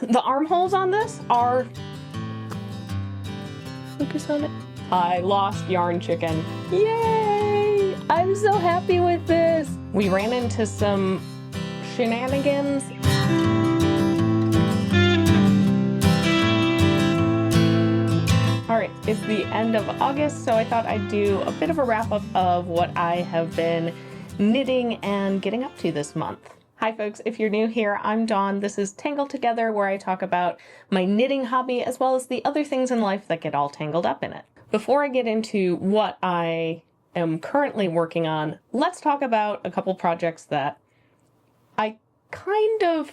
The armholes on this are... Focus on it. I lost yarn chicken. Yay! I'm so happy with this. We ran into some shenanigans. All right, it's the end of August, so I thought I'd do a bit of a wrap up of what I have been knitting and getting up to this month. Hi folks, if you're new here, I'm Dawn. This is Tangled Together, where I talk about my knitting hobby as well as the other things in life that get all tangled up in it. Before I get into what I am currently working on, let's talk about a couple projects that I kind of,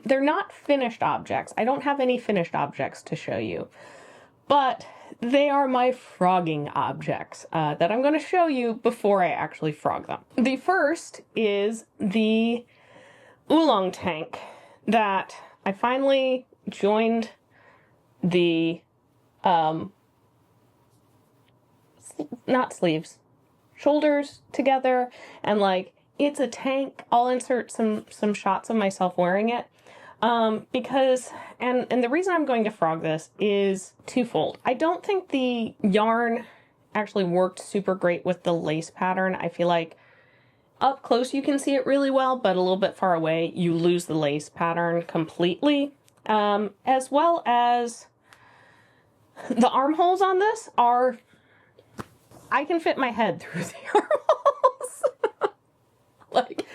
they're not finished objects. I don't have any finished objects to show you, but they are my frogging objects that I'm going to show you before I actually frog them. The first is the oolong tank that I finally joined the, not sleeves, shoulders together, and like, it's a tank. I'll insert some shots of myself wearing it. Because, and the reason I'm going to frog this is twofold. I don't think the yarn actually worked super great with the lace pattern. I feel like up close you can see it really well, but a little bit far away you lose the lace pattern completely. As well as the armholes on this are, I can fit my head through the armholes. Like,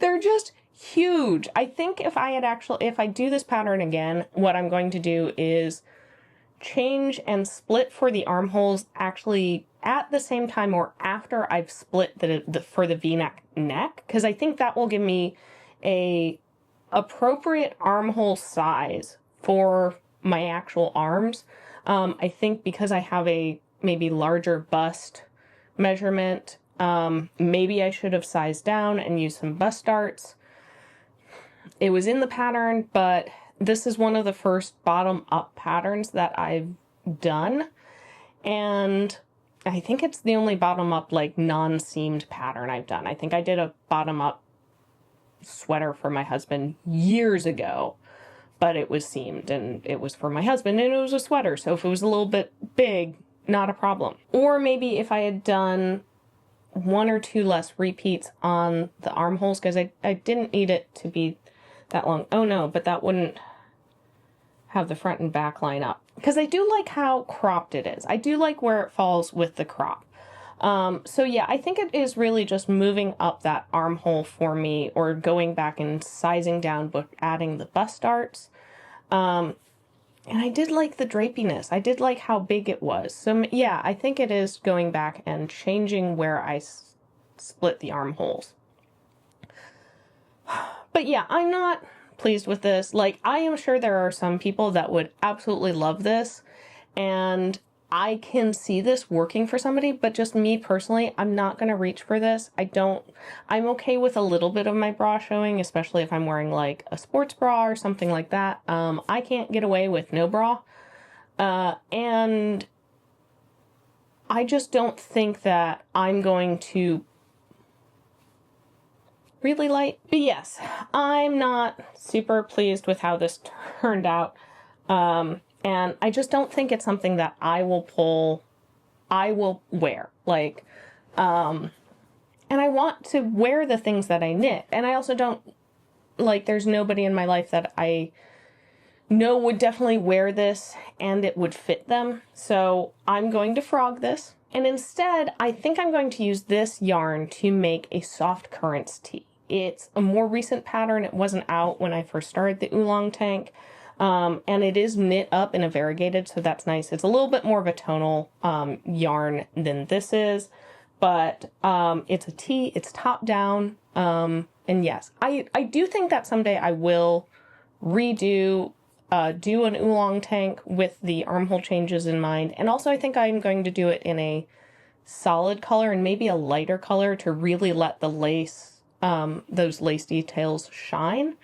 they're just huge. I think if I do this pattern again, what I'm going to do is change and split for the armholes actually at the same time or after I've split for the V-neck neck, because I think that will give me a appropriate armhole size for my actual arms. I think because I have a maybe larger bust measurement, maybe I should have sized down and used some bust darts. It was in the pattern, but this is one of the first bottom-up patterns that I've done. And I think it's the only bottom-up, like, non-seamed pattern I've done. I think I did a bottom-up sweater for my husband years ago, but it was seamed, and it was for my husband, and it was a sweater. So if it was a little bit big, not a problem. Or maybe if I had done one or two less repeats on the armholes, because I didn't need it to be that long. Oh no, but that wouldn't have the front and back line up. Because I do like how cropped it is. I do like where it falls with the crop. So yeah, I think it is really just moving up that armhole for me, or going back and sizing down, but adding the bust darts. And I did like the drapiness. I did like how big it was. So yeah, I think it is going back and changing where I split the armholes. But yeah, I'm not pleased with this. Like, I am sure there are some people that would absolutely love this, and I can see this working for somebody, but just me personally, I'm not going to reach for this. I'm okay with a little bit of my bra showing, especially if I'm wearing like a sports bra or something like that. I can't get away with no bra. And I just don't think that I'm going to really light. But yes, I'm not super pleased with how this turned out. And I just don't think it's something that I will wear. Like, and I want to wear the things that I knit. And I also don't, like, there's nobody in my life that I know would definitely wear this and it would fit them. So I'm going to frog this. And instead, I think I'm going to use this yarn to make a soft currents tee. It's a more recent pattern. It wasn't out when I first started the oolong tank. And it is knit up in a variegated, so that's nice. It's a little bit more of a tonal yarn than this is, but it's a tee, it's top down. And yes, I do think that someday I will do an oolong tank with the armhole changes in mind. And also I think I'm going to do it in a solid color and maybe a lighter color to really let the lace, those lace details shine.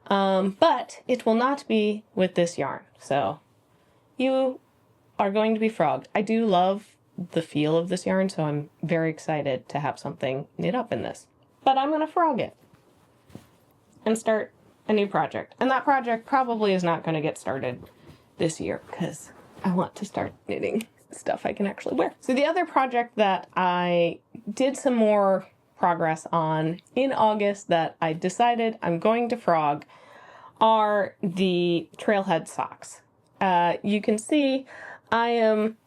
But it will not be with this yarn. So you are going to be frogged. I do love the feel of this yarn, so I'm very excited to have something knit up in this. But I'm going to frog it and start a new project. And that project probably is not going to get started this year because I want to start knitting stuff I can actually wear. So the other project that I did some more progress on in August that I decided I'm going to frog are the trailhead socks. You can see I am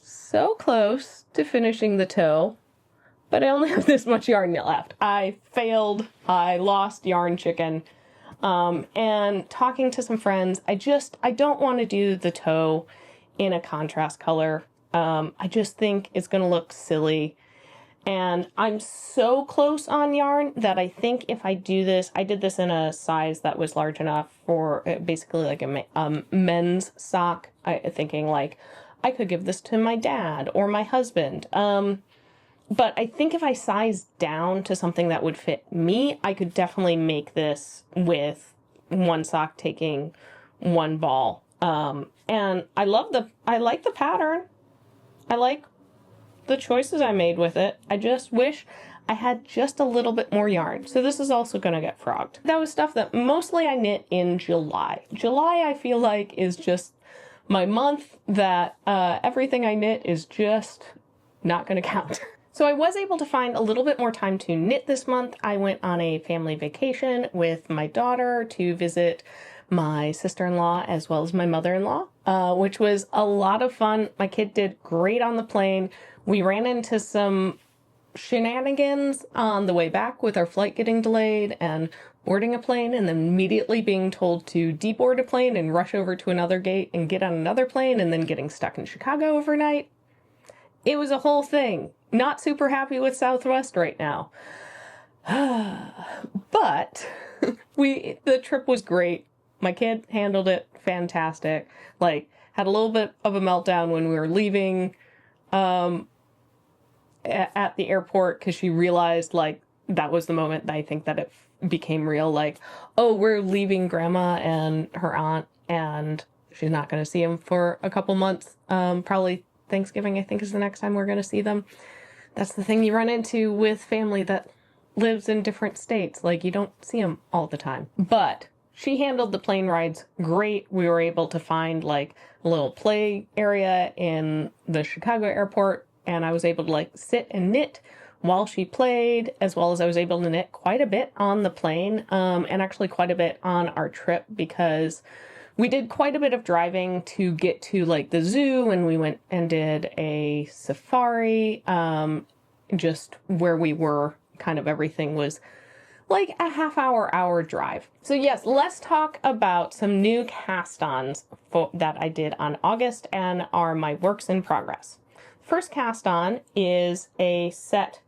so close to finishing the toe, but I only have this much yarn left. I failed. I lost yarn chicken. And talking to some friends, I don't want to do the toe in a contrast color. I just think it's going to look silly. And I'm so close on yarn that I think if I do this, I did this in a size that was large enough for basically like a men's sock. Thinking like I could give this to my dad or my husband. But I think if I sized down to something that would fit me, I could definitely make this with one sock taking one ball. And I like the pattern. I like the choices I made with it. I just wish I had just a little bit more yarn. So this is also going to get frogged. That was stuff that mostly I knit in July. July, I feel like, is just my month that everything I knit is just not going to count. So I was able to find a little bit more time to knit this month. I went on a family vacation with my daughter to visit my sister-in-law as well as my mother-in-law, which was a lot of fun. My kid did great on the plane. We ran into some shenanigans on the way back with our flight getting delayed and boarding a plane and then immediately being told to deboard a plane and rush over to another gate and get on another plane and then getting stuck in Chicago overnight. It was a whole thing. Not super happy with Southwest right now. But the trip was great. My kid handled it fantastic. Like, had a little bit of a meltdown when we were leaving at the airport because she realized, like, that was the moment that I think that it became real. Like, oh, we're leaving grandma and her aunt and she's not going to see them for a couple months. Probably Thanksgiving, I think, is the next time we're going to see them. That's the thing you run into with family that lives in different states. Like, you don't see them all the time. But she handled the plane rides great. We were able to find, like, a little play area in the Chicago airport, and I was able to, like, sit and knit while she played, as well as I was able to knit quite a bit on the plane, and actually quite a bit on our trip, because we did quite a bit of driving to get to, like, the zoo, and we went and did a safari, just where we were, kind of everything was like a hour drive. So yes, let's talk about some new cast-ons that I did on August and are my works in progress. First cast-on is a set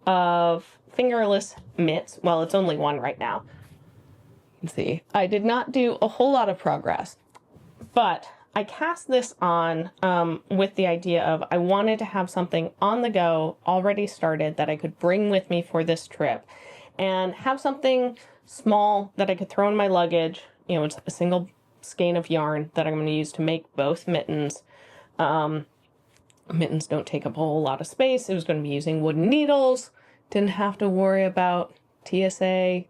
of fingerless mitts. Well, it's only one right now. You can see I did not do a whole lot of progress, but I cast this on with the idea of I wanted to have something on the go already started that I could bring with me for this trip and have something small that I could throw in my luggage. You know, it's a single skein of yarn that I'm going to use to make both mittens. Mittens don't take up a whole lot of space. It was going to be using wooden needles. Didn't have to worry about TSA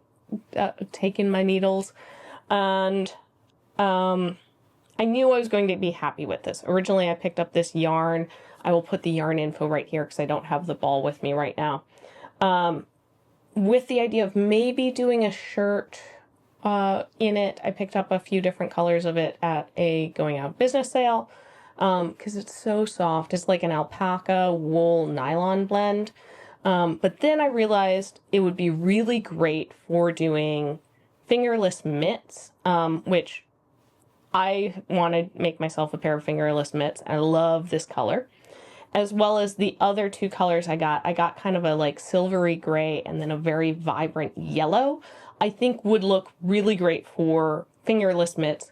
taking my needles. And I knew I was going to be happy with this. Originally, I picked up this yarn. I will put the yarn info right here because I don't have the ball with me right now. With the idea of maybe doing a shirt in it. I picked up a few different colors of it at a going out business sale because it's so soft. It's like an alpaca wool nylon blend. But then I realized it would be really great for doing fingerless mitts, which I want to make myself a pair of fingerless mitts. I love this color. As well as the other two colors I got kind of a like silvery gray and then a very vibrant yellow. I think would look really great for fingerless mitts.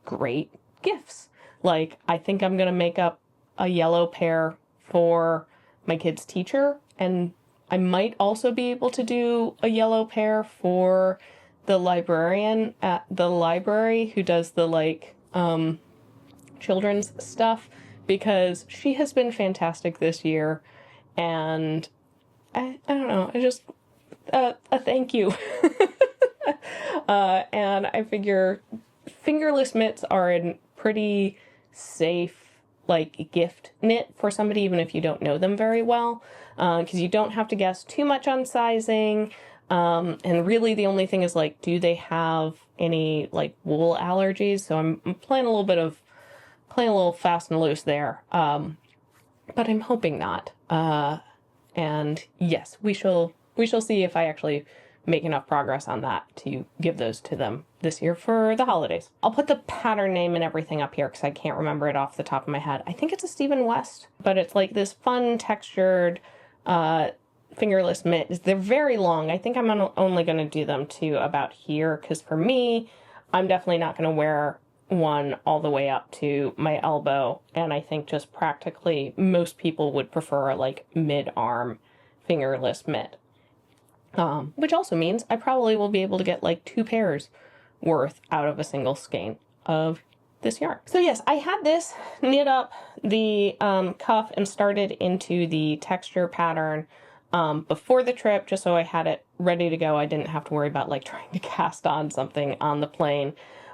Great gifts. Like, I think I'm going to make up a yellow pair for my kid's teacher. And I might also be able to do a yellow pair for the librarian at the library who does the like children's stuff, because she has been fantastic this year. And I don't know, I just a thank you. And I figure fingerless mitts are a pretty safe, like, gift knit for somebody, even if you don't know them very well, because you don't have to guess too much on sizing. And really the only thing is, like, do they have any, like, wool allergies? So I'm playing a little fast and loose there. But I'm hoping not. And yes, we shall see if I actually make enough progress on that to give those to them this year for the holidays. I'll put the pattern name and everything up here because I can't remember it off the top of my head. I think it's a Stephen West, but it's like this fun textured fingerless mitt. They're very long. I think I'm only going to do them to about here because for me, I'm definitely not going to wear one all the way up to my elbow, and I think just practically most people would prefer a like mid-arm fingerless mitt. Which also means I probably will be able to get like 2 pairs worth out of a single skein of this yarn. So yes, I had this knit up the cuff and started into the texture pattern before the trip, just so I had it ready to go. I didn't have to worry about like trying to cast on something on the plane.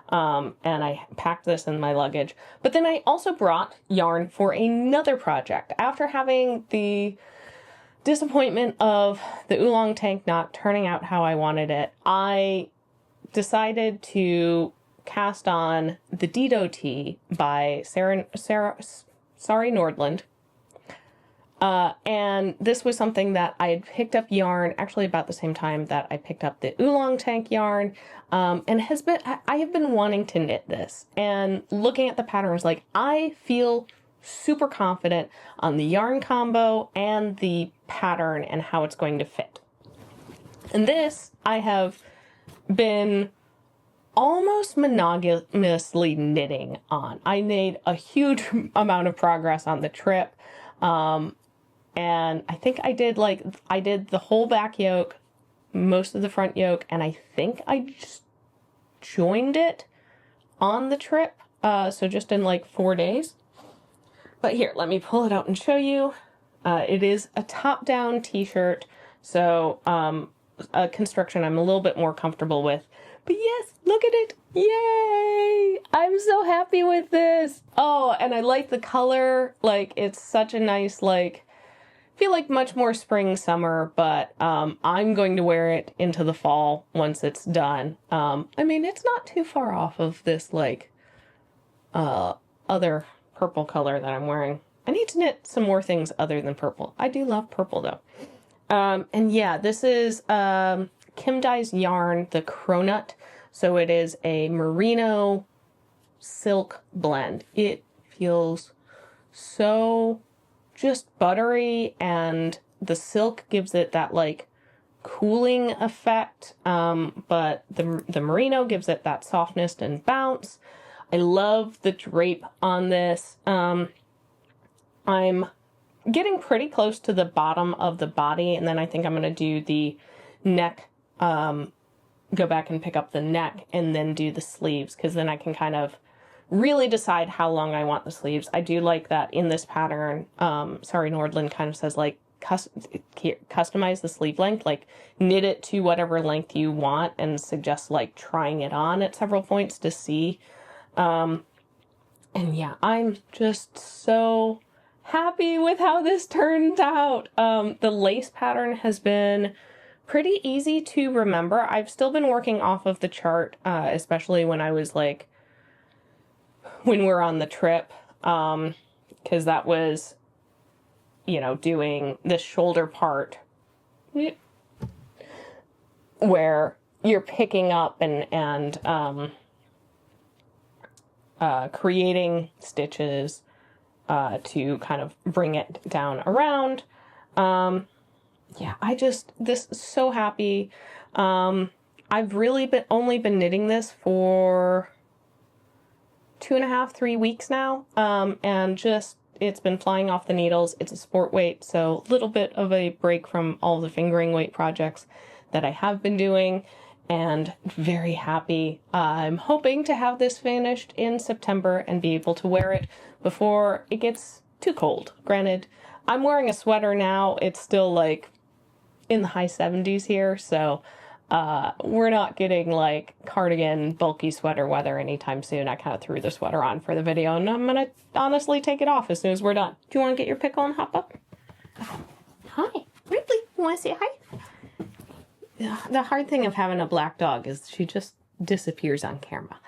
And I packed this in my luggage. But then I also brought yarn for another project. After having the disappointment of the oolong tank not turning out how I wanted it, I decided to cast on the Dido Tee by Sari Nordland. And this was something that I had picked up yarn actually about the same time that I picked up the oolong tank yarn. And I have been wanting to knit this, and looking at the patterns, like, I feel super confident on the yarn combo and the pattern and how it's going to fit. And this I have been almost monogamously knitting on. I made a huge amount of progress on the trip. And I think I did the whole back yoke, most of the front yoke, and I think I just joined it on the trip. So just in like 4 days. But here, let me pull it out and show you. It is a top-down t-shirt, so a construction I'm a little bit more comfortable with. But yes, look at it. Yay! I'm so happy with this. Oh, and I like the color. Like, it's such a nice, like, feel like much more spring, summer, but I'm going to wear it into the fall once it's done. I mean, it's not too far off of this, like, other purple color that I'm wearing. I need to knit some more things other than purple. I do love purple, though. And yeah, this is Kim Dye's yarn, the Cronut. So it is a merino silk blend. It feels so just buttery, and the silk gives it that like cooling effect, but the merino gives it that softness and bounce. I love the drape on this. I'm getting pretty close to the bottom of the body, and then I think I'm going to do the neck, go back and pick up the neck and then do the sleeves, because then I can kind of really decide how long I want the sleeves. I do like that in this pattern, Sari Nordland kind of says like customize the sleeve length, like knit it to whatever length you want, and suggests like trying it on at several points to see. And yeah, I'm just so happy with how this turned out. The lace pattern has been pretty easy to remember. I've still been working off of the chart, especially when I was like, when we're on the trip, because that was, you know, doing the shoulder part where you're picking up and creating stitches to kind of bring it down around. Yeah, this is so happy. I've really only been knitting this for 2.5, 3 weeks now. And just, it's been flying off the needles. It's a sport weight, so a little bit of a break from all the fingering weight projects that I have been doing, and very happy. I'm hoping to have this finished in September and be able to wear it before it gets too cold. Granted, I'm wearing a sweater now. It's still like in the high 70s here, so we're not getting like cardigan bulky sweater weather anytime soon. I kind of threw the sweater on for the video, and I'm gonna honestly take it off as soon as we're done. Do you want to get your pickle and hop up? Hi, Ripley. You want to say hi? The hard thing of having a black dog is she just disappears on camera.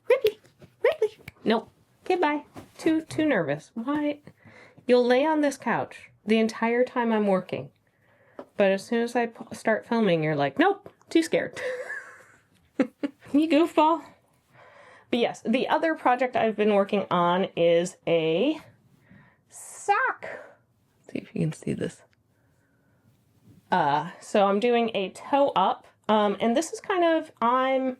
Ripley, Ripley. Nope. Okay, bye. Too nervous. Why? You'll lay on this couch the entire time I'm working, but as soon as I start filming, you're like, nope, too scared. You goofball. But yes, the other project I've been working on is a sock. Let's see if you can see this. So I'm doing a toe up, and this is I'm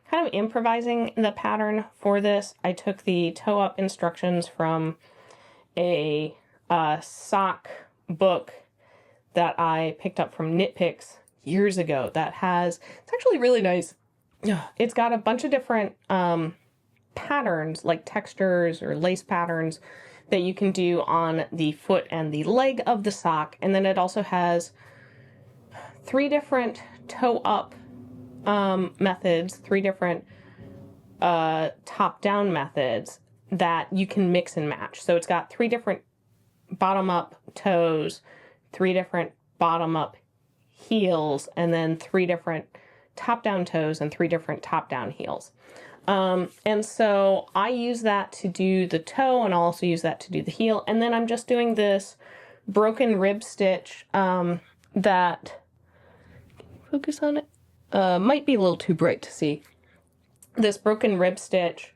kind of improvising the pattern for this. I took the toe up instructions from a sock book that I picked up from Knit Picks years ago it's actually really nice. It's got a bunch of different patterns, like textures or lace patterns that you can do on the foot and the leg of the sock. And then it also has 3 different toe up methods, 3 different top down methods that you can mix and match. So it's got 3 different bottom up toes, 3 different bottom up heels, and then 3 different top down toes and 3 different top down heels. And so I use that to do the toe, and I'll also use that to do the heel. And then I'm just doing this broken rib stitch that, focus on it, might be a little too bright to see. This broken rib stitch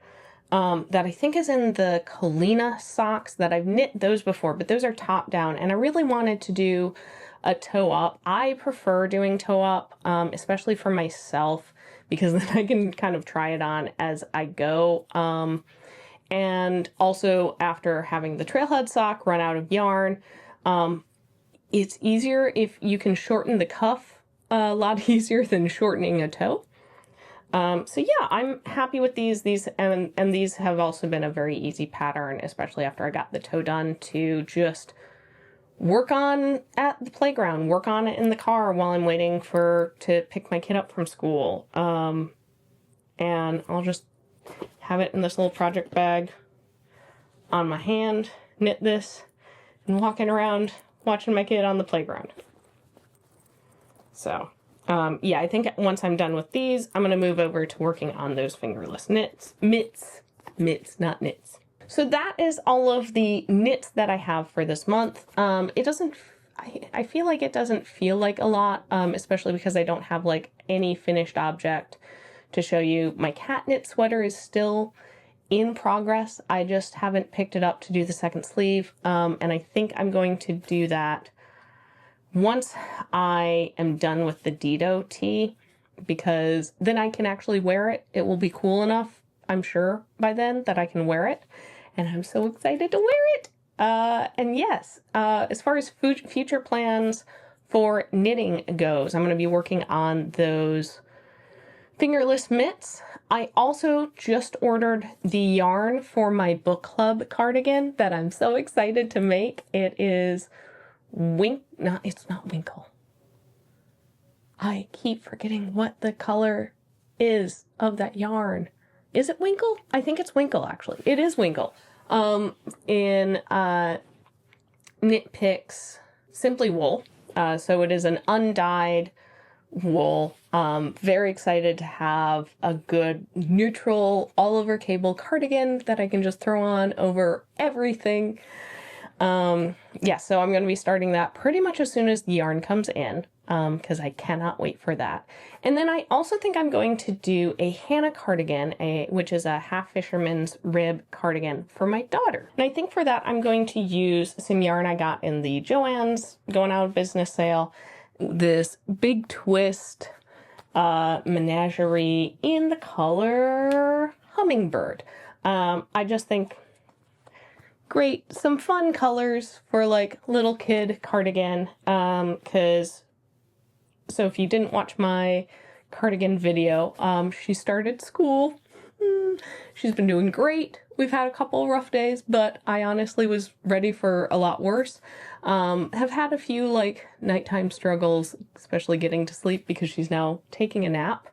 that I think is in the Colina socks that I've knit those before, but those are top down, and I really wanted to do a toe up. I prefer doing toe up, especially for myself, because then I can kind of try it on as I go. And also after having the trailhead sock run out of yarn, it's easier if you can shorten the cuff a lot easier than shortening a toe. So yeah, I'm happy with these. These have also been a very easy pattern, especially after I got the toe done, to just work on at the playground, work on it in the car while I'm waiting to pick my kid up from school. And I'll just have it in this little project bag on my hand, knit this, and walking around watching my kid on the playground. So, yeah, I think once I'm done with these, I'm going to move over to working on those fingerless mitts, not knits. So that is all of the knits that I have for this month. I feel like it doesn't feel like a lot, especially because I don't have like any finished object to show you. My cat knit sweater is still in progress. I just haven't picked it up to do the second sleeve. And I think I'm going to do that once I am done with the Dido tee, because then I can actually wear it. It will be cool enough, I'm sure, by then that I can wear it. And I'm so excited to wear it. And yes, as far as future plans for knitting goes, I'm going to be working on those fingerless mitts. I also just ordered the yarn for my book club cardigan that I'm so excited to make. It is it's not Winkle. I keep forgetting what the color is of that yarn. Is it Winkle? I think it's Winkle, actually. It is Winkle. In Knit Picks Simply Wool. So it is an undyed wool. Very excited to have a good neutral all-over cable cardigan that I can just throw on over everything. Yeah, so I'm going to be starting that pretty much as soon as the yarn comes in, because I cannot wait for that. And then I also think I'm going to do a Hannah cardigan, which is a half fisherman's rib cardigan for my daughter. And I think for that I'm going to use some yarn I got in the Joann's going out of business sale. This Big Twist menagerie in the color Hummingbird. I just think great, some fun colors for like little kid cardigan, so if you didn't watch my cardigan video, she started school. She's been doing great. We've had a couple rough days, but I honestly was ready for a lot worse. Have had a few like nighttime struggles, especially getting to sleep because she's now taking a nap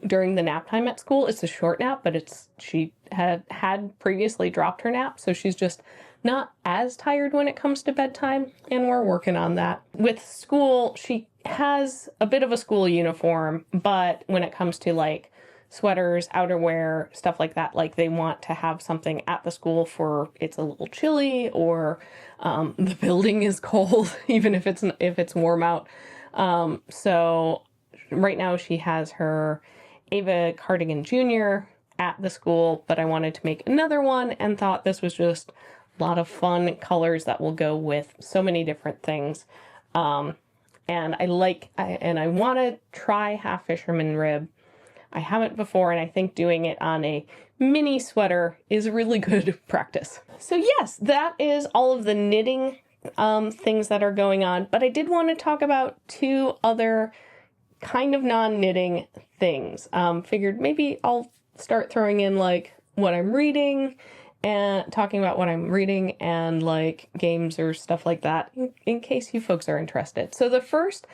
during the nap time at school. It's a short nap, but she had previously dropped her nap, so she's just not as tired when it comes to bedtime, and we're working on that. With school, she has a bit of a school uniform, but when it comes to like sweaters, outerwear, stuff like that, like they want to have something at the school for it's a little chilly or the building is cold, even if it's warm out. So right now she has her Ava Cardigan Jr. at the school, but I wanted to make another one and thought this was just a lot of fun colors that will go with so many different things. And I want to try half fisherman rib. I haven't before, and I think doing it on a mini sweater is really good practice. So yes, that is all of the knitting things that are going on, but I did want to talk about two other kind of non-knitting things. Figured maybe I'll start throwing in like what I'm reading and talking about what I'm reading and like games or stuff like that in case you folks are interested. So the first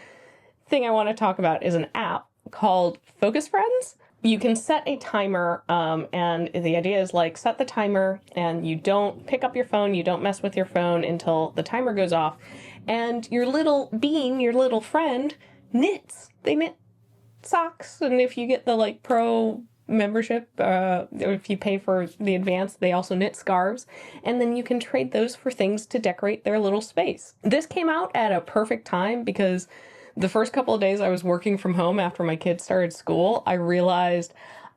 thing I want to talk about is an app called Focus Friends. You can set a timer, and the idea is like set the timer and you don't pick up your phone, you don't mess with your phone until the timer goes off, and your little bean, your little friend, knits. They knit socks, and if you get the like pro membership, or if you pay for the advance, they also knit scarves, and then you can trade those for things to decorate their little space. This came out at a perfect time because the first couple of days I was working from home after my kids started school, I realized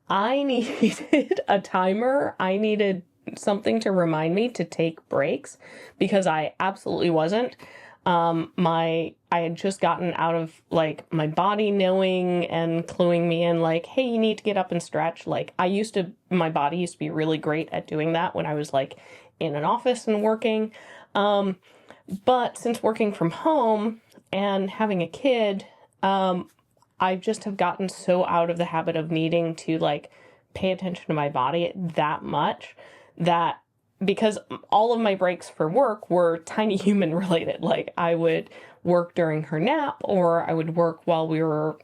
I needed a timer. I needed something to remind me to take breaks because I absolutely wasn't. I had just gotten out of like my body knowing and cluing me in like, hey, you need to get up and stretch. Like my body used to be really great at doing that when I was like in an office and working. But since working from home and having a kid, I just have gotten so out of the habit of needing to like pay attention to my body that much that because all of my breaks for work were tiny human related. Like I would work during her nap or I would work while we were,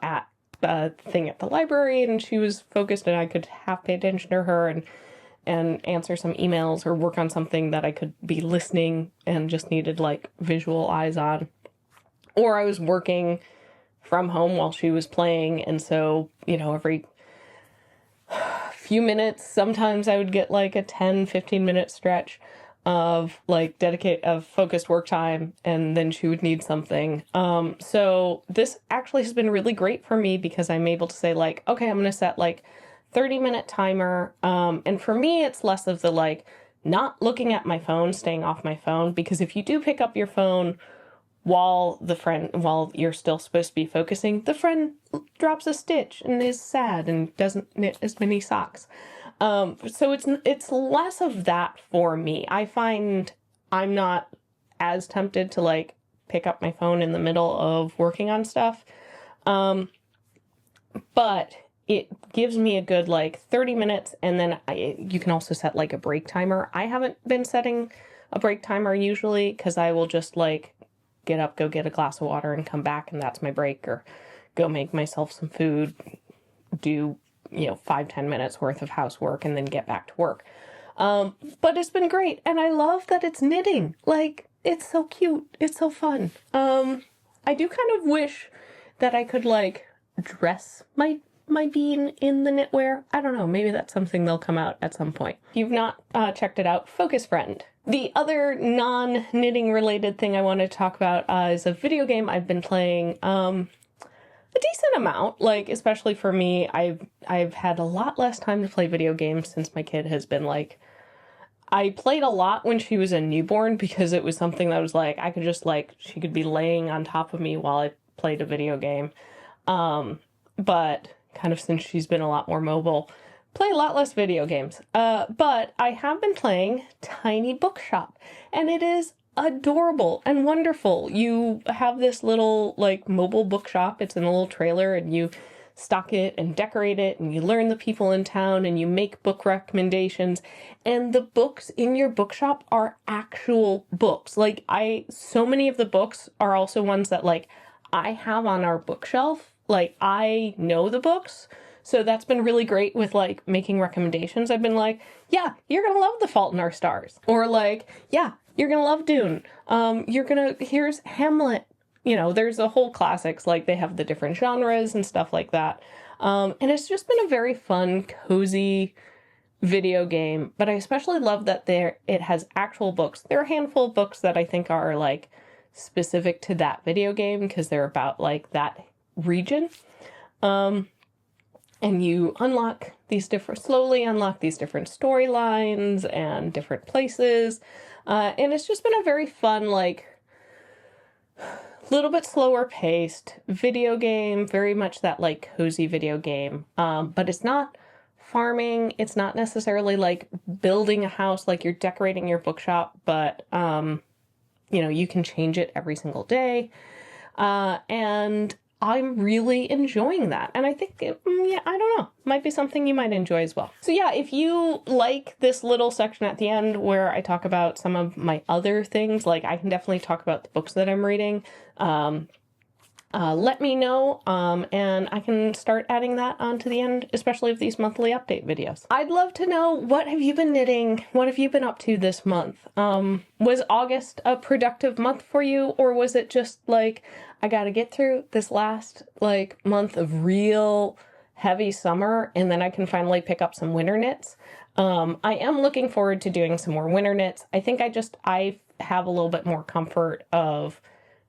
at the thing at the library and she was focused and I could half pay attention to her and answer some emails or work on something that I could be listening and just needed like visual eyes on. Or I was working from home while she was playing. And so, every few minutes, sometimes I would get like a 10, 15 minute stretch of like focused work time. And then she would need something. So this actually has been really great for me because I'm able to say like, okay, I'm going to set like 30-minute timer. And for me, it's less of the like not looking at my phone, staying off my phone, because if you do pick up your phone while you're still supposed to be focusing, the friend drops a stitch and is sad and doesn't knit as many socks. So it's less of that for me. I find I'm not as tempted to like pick up my phone in the middle of working on stuff. But it gives me a good like 30 minutes and then you can also set like a break timer. I haven't been setting a break timer usually because I will just like get up, go get a glass of water and come back and that's my break, or go make myself some food, do 5-10 minutes worth of housework and then get back to work. But it's been great and I love that it's knitting. Like it's so cute, it's so fun. I do kind of wish that I could like dress my bean in the knitwear. I don't know, maybe that's something that'll come out at some point. If you've not checked it out, Focus Friend. The other non-knitting related thing I want to talk about is a video game I've been playing a decent amount. Like, especially for me, I've had a lot less time to play video games since my kid has been like, I played a lot when she was a newborn because it was something that was like, I could just like, she could be laying on top of me while I played a video game. But kind of since she's been a lot more mobile, play a lot less video games. But I have been playing Tiny Bookshop, and it is adorable and wonderful. You have this little like mobile bookshop. It's in a little trailer, and you stock it and decorate it, and you learn the people in town, and you make book recommendations, and the books in your bookshop are actual books. Like, so many of the books are also ones that, like, I have on our bookshelf. Like, I know the books, so that's been really great with, like, making recommendations. I've been like, yeah, you're gonna love The Fault in Our Stars. Or like, yeah, you're gonna love Dune. Here's Hamlet. You know, there's the whole classics, like they have the different genres and stuff like that. And it's just been a very fun, cozy video game. But I especially love that it has actual books. There are a handful of books that I think are like specific to that video game because they're about like that region. And you slowly unlock these different storylines and different places. And it's just been a very fun, like, little bit slower paced video game, very much that like cozy video game. But it's not farming. It's not necessarily like building a house, like you're decorating your bookshop, but, you know, you can change it every single day. And I'm really enjoying that. And I think, I don't know, might be something you might enjoy as well. So yeah, if you like this little section at the end where I talk about some of my other things, like I can definitely talk about the books that I'm reading. Let me know, and I can start adding that onto the end, especially of these monthly update videos. I'd love to know, what have you been knitting? What have you been up to this month? Was August a productive month for you, or was it just like, I gotta get through this last like month of real heavy summer and then I can finally pick up some winter knits? I am looking forward to doing some more winter knits. I think I have a little bit more comfort of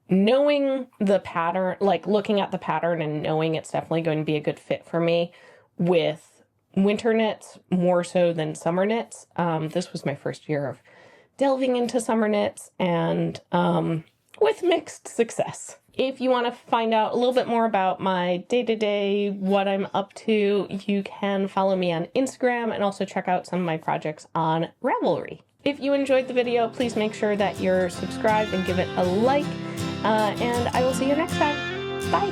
knowing the pattern, like looking at the pattern and knowing it's definitely going to be a good fit for me with winter knits more so than summer knits. This was my first year of delving into summer knits, and with mixed success. If you want to find out a little bit more about my day-to-day, what I'm up to, you can follow me on Instagram and also check out some of my projects on Ravelry. If you enjoyed the video, please make sure that you're subscribed and give it a like. And I will see you next time. Bye!